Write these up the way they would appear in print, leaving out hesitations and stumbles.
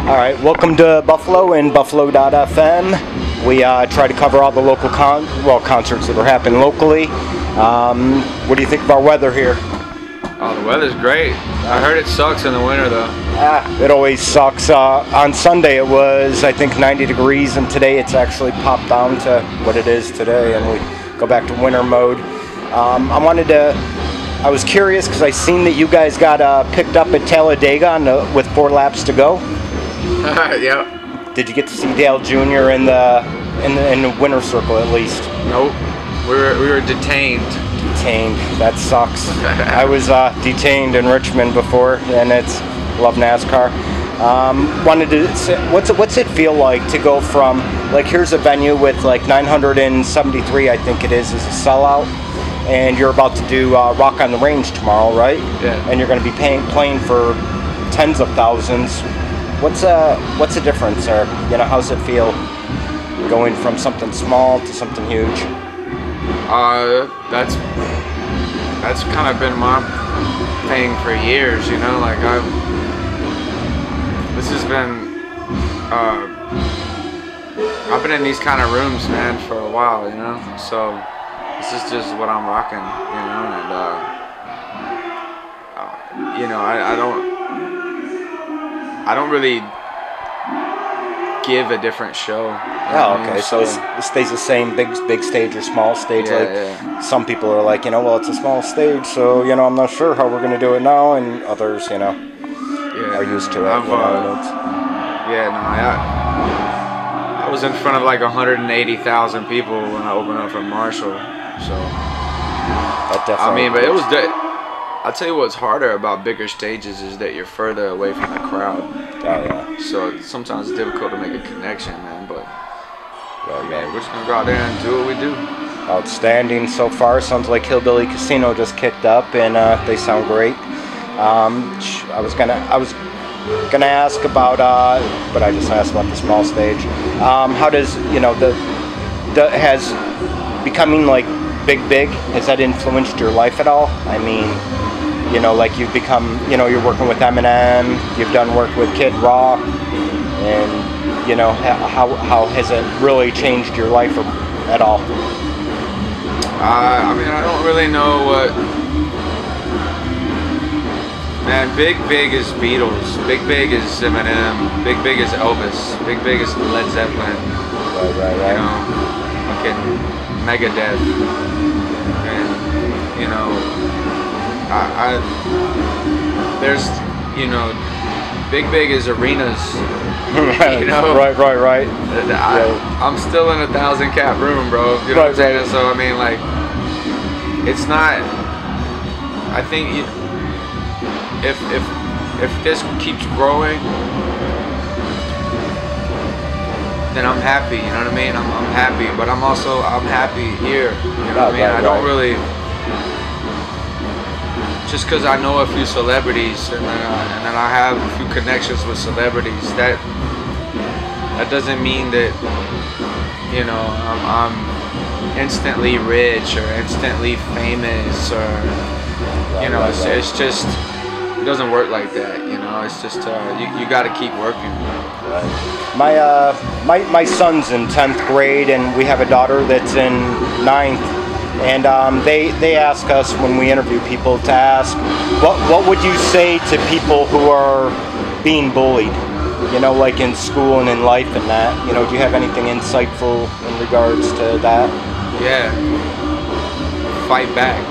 All right, welcome to Buffalo and Buffalo.fm. We try to cover all the local concerts that are happening locally. What do you think of our weather here? Oh, the weather's great. I heard it sucks in the winter though. It always sucks. On Sunday it was, I think, 90 degrees, and today it's actually popped down to what it is today, and we go back to winter mode. I was curious because I seen that you guys got picked up at Talladega with 4 laps to go. Yep. Did you get to see Dale Jr. in the winner circle at least? Nope. We were detained. Detained. That sucks. I was detained in Richmond before, and love NASCAR. Wanted to say, what's it feel like to go from, like, here's a venue with like 973, I think it is a sellout, and you're about to do Rock on the Range tomorrow, right? Yeah. And you're going to be playing for tens of thousands. What's the difference, or how's it feel going from something small to something huge? That's kind of been my thing for years, like this has been, I've been in these kind of rooms, man, for a while, so this is just what I'm rocking, and I don't really give a different show. Oh, okay. So it stays the same, big stage or small stage. Yeah. Some people are like, well, it's a small stage, so I'm not sure how we're gonna do it now, and others, are used to it. I was in front of like 180,000 people when I opened up for Marshall, so that definitely. But it was. I'll tell you what's harder about bigger stages is that you're further away from the crowd. Oh yeah. So sometimes it's difficult to make a connection, man. But yeah, we're just gonna go out there and do what we do. Outstanding so far. Sounds like Hillbilly Casino just kicked up, and they sound great. I was gonna ask about, but I just asked about the small stage. How does has becoming like big, has that influenced your life at all? I mean, like you've become, you're working with Eminem, you've done work with Kid Rock, and how has it really changed your life at all? I don't really know what. Man, big is Beatles, big is Eminem, big is Elvis, big is Led Zeppelin. Right. Fucking Megadeth, and there's big is arenas. Right. I'm still in a 1,000-cap room, bro. You know what I'm saying? So it's not. I think if this keeps growing, then I'm happy. You know what I mean? I'm happy, but I'm happy here. You know what I mean? I don't really. Just because I know a few celebrities and then I have a few connections with celebrities, that doesn't mean that I'm instantly rich or instantly famous, or it's just, it doesn't work like that. It's just you got to keep working. My son's in 10th grade, and we have a daughter that's in 9th. And they ask us when we interview people to ask, what would you say to people who are being bullied, like in school and in life and that? Do you have anything insightful in regards to that? Yeah. Fight back.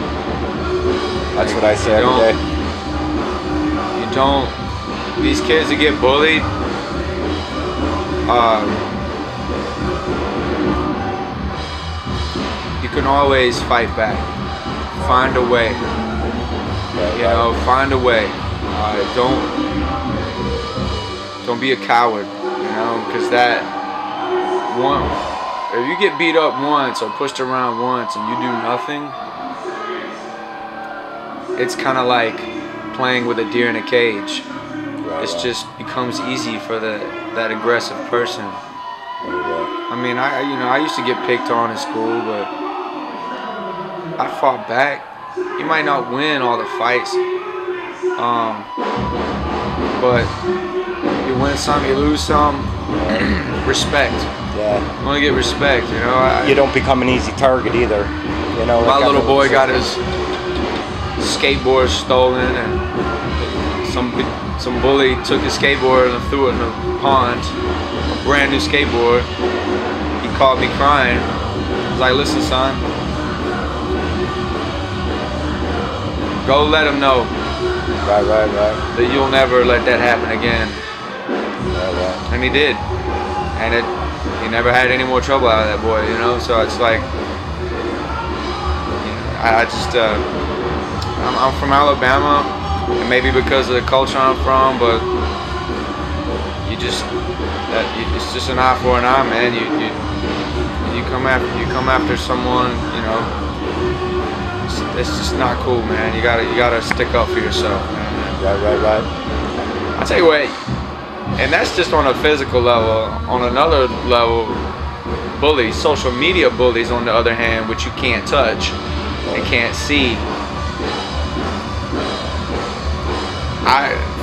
That's what I say every day. You don't. These kids that get bullied, you can always fight back. Find a way. Find a way. Don't be a coward. Because that one, if you get beat up once or pushed around once and you do nothing, it's kind of like playing with a deer in a cage. It just becomes easy for that aggressive person. I used to get picked on in school, but I fought back. You might not win all the fights, but You win some, you lose some. Respect. Yeah. You want to get respect, you know. You don't become an easy target either. You know. My little boy got his skateboard stolen, and some bully took his skateboard and threw it in the pond. A brand new skateboard. He called me crying. I was like, listen, son. Go let him know. Right. That you'll never let that happen again. Right. And he did. And he never had any more trouble out of that boy, you know? So it's like, you know, I'm from Alabama, and maybe because of the culture I'm from, but it's just an eye for an eye, man. You come after someone, you know. It's just not cool, man. You gotta stick up for yourself, man. Right. I tell you what, and that's just on a physical level. On another level, bullies, social media bullies, on the other hand, which you can't touch and can't see.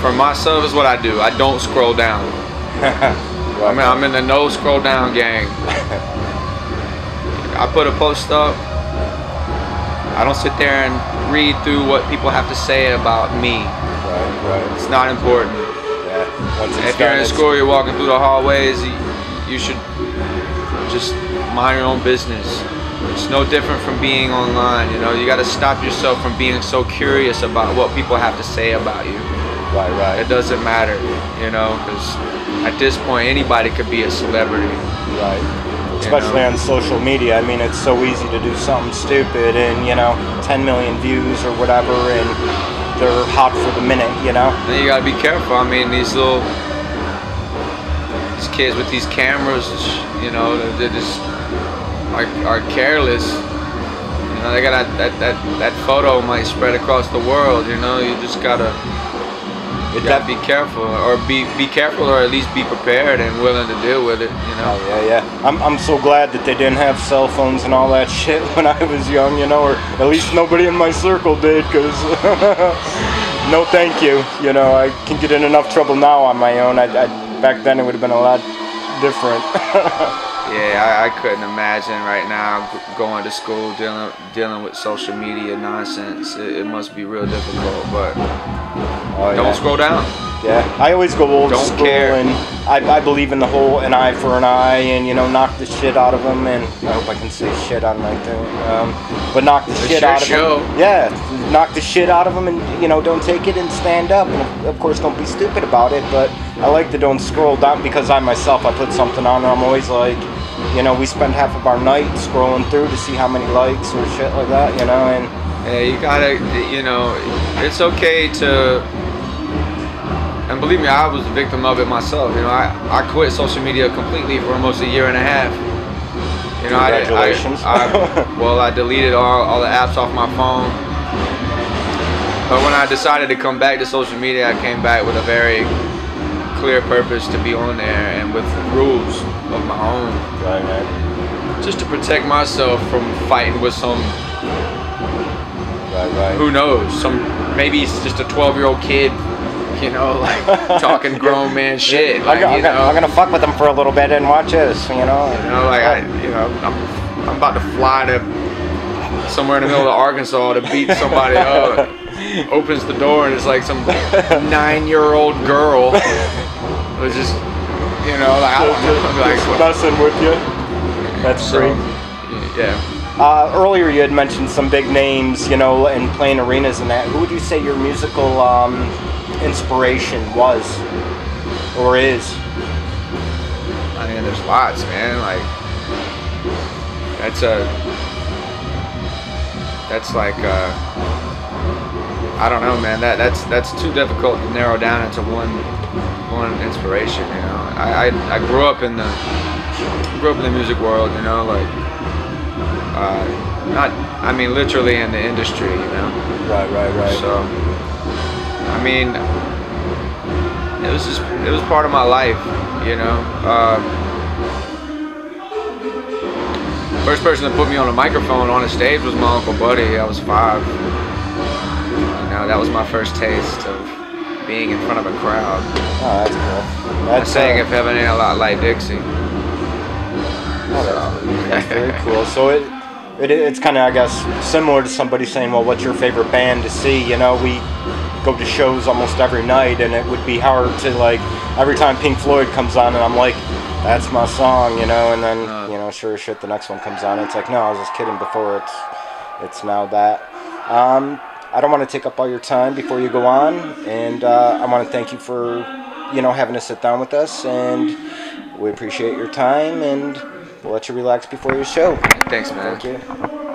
For myself, is what I do. I don't scroll down. I'm in the no scroll down gang. I put a post up. I don't sit there and read through what people have to say about me. Right. It's not important. Yeah. If you're in school, you're walking through the hallways, you should just mind your own business. It's no different from being online, you know. You got to stop yourself from being so curious about what people have to say about you. Right. It doesn't matter, you know, because at this point, anybody could be a celebrity. Right. Especially on social media. I mean, it's so easy to do something stupid and, you know, 10 million views or whatever, and they're hot for the minute, you know? And you gotta be careful. I mean, these kids with these cameras, you know, they just are careless. You know, they got that photo might spread across the world, you know? You just gotta be careful, or be careful, or at least be prepared and willing to deal with it, you know. Oh, yeah. I'm so glad that they didn't have cell phones and all that shit when I was young, you know, or at least nobody in my circle did, because no thank you. You know, I can get in enough trouble now on my own. Back then it would have been a lot different. Yeah, I couldn't imagine right now going to school dealing with social media nonsense. It must be real difficult, but don't scroll down. Yeah, I always go old Don't school, care. and I believe in the whole an eye for an eye, and, you know, knock the shit out of them, and I hope I can say shit on my thing, but knock the shit out of them. Yeah, knock the shit out of them, and, you know, don't take it and stand up, and of course don't be stupid about it, but I like to don't scroll down, because I myself, I put something on, and I'm always like, you know, we spend half of our night scrolling through to see how many likes or shit like that, you know, and... Yeah, you gotta, you know, it's okay to... And believe me, I was a victim of it myself. You know, I quit social media completely for almost a year and a half. You know, Congratulations. I deleted all the apps off my phone. But when I decided to come back to social media, I came back with a very clear purpose to be on there, and with rules of my own. Right. Just to protect myself from fighting with some... Right. Who knows? Maybe it's just a 12-year-old kid, you know, like talking grown man shit. Like, I'm gonna fuck with them for a little bit and watch this, you know. You know, like I'm about to fly to somewhere in the middle of Arkansas to beat somebody up. Opens the door and it's like some 9-year-old girl was just, you know, like I don't know, like messing with you. That's great. Yeah. Earlier you had mentioned some big names, you know, and playing arenas and that. Who would you say your musical inspiration was, or is? I mean, there's lots, man. Like that's like I don't know, man. That's too difficult to narrow down into one inspiration. You know, I grew up in the music world. You know, like I mean literally in the industry. You know. Right. So I mean, it was part of my life. You know. First person to put me on a microphone on a stage was my Uncle Buddy. I was 5. You know, that was my first taste of being in front of a crowd. that's cool. I'm That's saying if heaven ain't a lot like Dixie. that's very cool. So it's kind of, I guess, similar to somebody saying, well, what's your favorite band to see? You know, we go to shows almost every night, and it would be hard to, like, every time Pink Floyd comes on and I'm like, that's my song, you know, and then, you know, sure as shit, the next one comes on. It's like, no, I was just kidding before. It's now that. I don't want to take up all your time before you go on, and I want to thank you for, you know, having to sit down with us, and we appreciate your time, and we'll let you relax before your show. Thanks, man. Thank you.